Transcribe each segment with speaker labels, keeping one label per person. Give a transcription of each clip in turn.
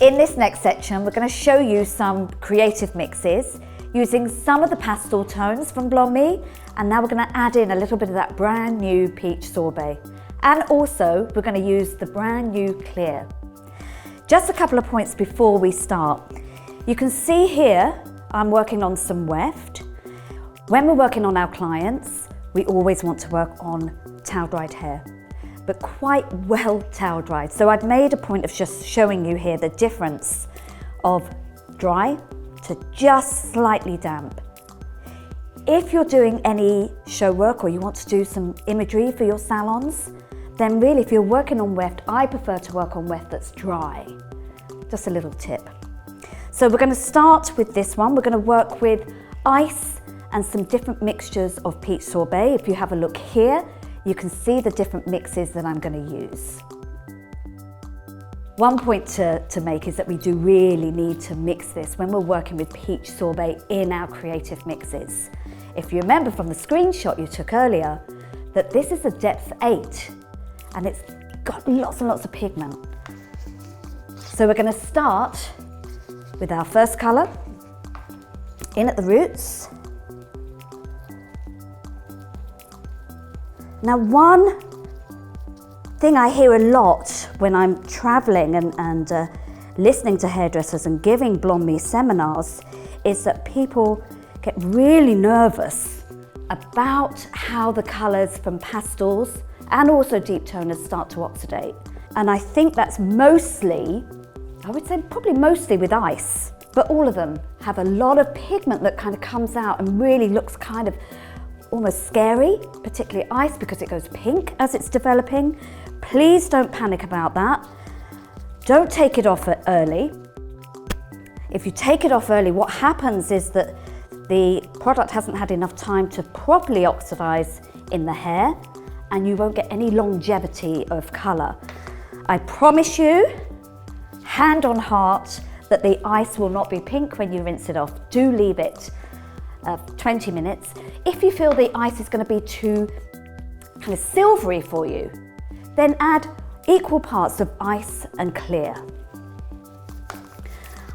Speaker 1: In this next section, we're going to show you some creative mixes using some of the pastel tones from BLONDME, and now we're going to add in a little bit of that brand new peach sorbet. And also, we're going to use the brand new clear. Just a couple of points before we start. You can see here, I'm working on some weft. When we're working on our clients, we always want to work on towel-dried hair, but quite well towel-dried. So I've made a point of just showing you here the difference of dry to just slightly damp. If you're doing any show work or you want to do some imagery for your salons, then really if you're working on weft, I prefer to work on weft that's dry. Just a little tip. So we're going to start with this one. We're going to work with ice and some different mixtures of peach sorbet. If you have a look here, you can see the different mixes that I'm going to use. One point to make is that we do really need to mix this when we're working with peach sorbet in our creative mixes. If you remember from the screenshot you took earlier, that this is a depth 8 and it's got lots and lots of pigment. So we're going to start with our first colour, in at the roots. Now one thing I hear a lot when I'm travelling and listening to hairdressers and giving BLONDME seminars is that people get really nervous about how the colours from pastels and also deep toners start to oxidate. And I think that's mostly, I would say probably mostly with ice, but all of them have a lot of pigment that kind of comes out and really looks kind of almost scary, particularly ice because it goes pink as it's developing. Please don't panic about that. Don't take it off early. If you take it off early, what happens is that the product hasn't had enough time to properly oxidize in the hair and you won't get any longevity of color. I promise you, hand on heart, that the ice will not be pink when you rinse it off. Do leave it 20 minutes. If you feel the ice is going to be too kind of silvery for you, then add equal parts of ice and clear.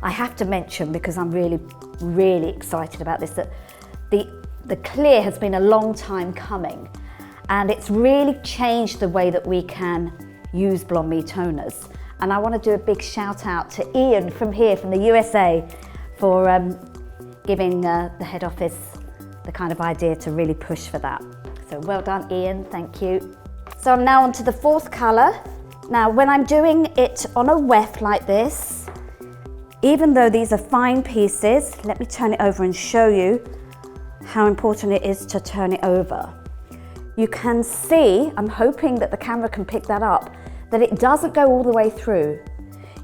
Speaker 1: I have to mention, because I'm really excited about this, that the clear has been a long time coming and it's really changed the way that we can use BLONDME toners. And I want to do a big shout out to Ian from the USA for giving the head office the kind of idea to really push for that. So well done, Ian, thank you. So I'm now on to the fourth colour. Now when I'm doing it on a weft like this, even though these are fine pieces, let me turn it over and show you how important it is to turn it over. You can see, I'm hoping that the camera can pick that up, that it doesn't go all the way through.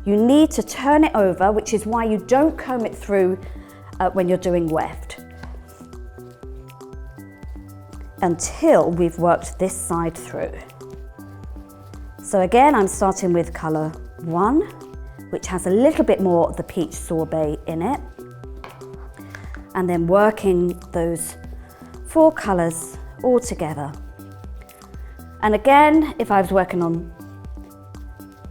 Speaker 1: You need to turn it over, which is why you don't comb it through when you're doing weft, until we've worked this side through. So again, I'm starting with colour 1, which has a little bit more of the peach sorbet in it, and then working those 4 colours all together. And again, if I was working on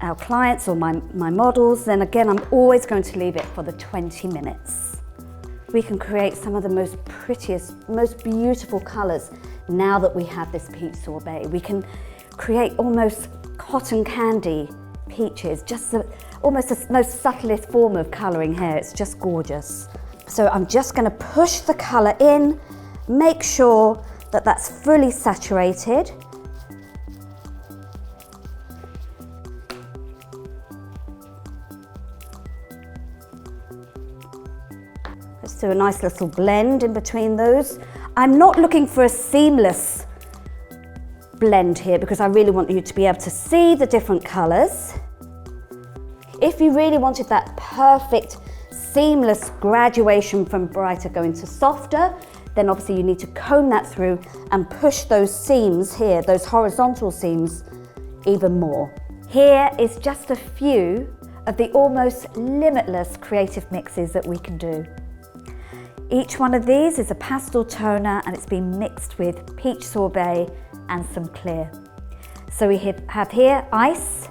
Speaker 1: our clients or my models, then again, I'm always going to leave it for the 20 minutes. We can create some of the most prettiest, most beautiful colours now that we have this peach sorbet. We can create almost cotton candy peaches, just almost the most subtlest form of colouring hair. It's just gorgeous. So I'm just going to push the colour in, make sure that that's fully saturated. Let's do a nice little blend in between those. I'm not looking for a seamless blend here because I really want you to be able to see the different colours. If you really wanted that perfect seamless graduation from brighter going to softer, then obviously you need to comb that through and push those seams here, those horizontal seams, even more. Here is just a few of the almost limitless creative mixes that we can do. Each one of these is a pastel toner and it's been mixed with peach sorbet and some clear. So we have here ice,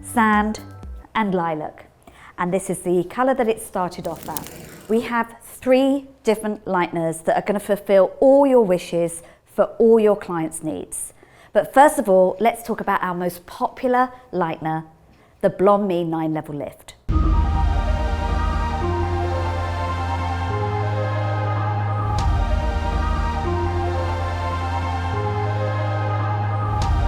Speaker 1: sand and lilac. and this is the colour that it started off at. We have 3 different lighteners that are going to fulfill all your wishes for all your clients' needs. But first of all, let's talk about our most popular lightener, the BLONDME 9 Level Lift.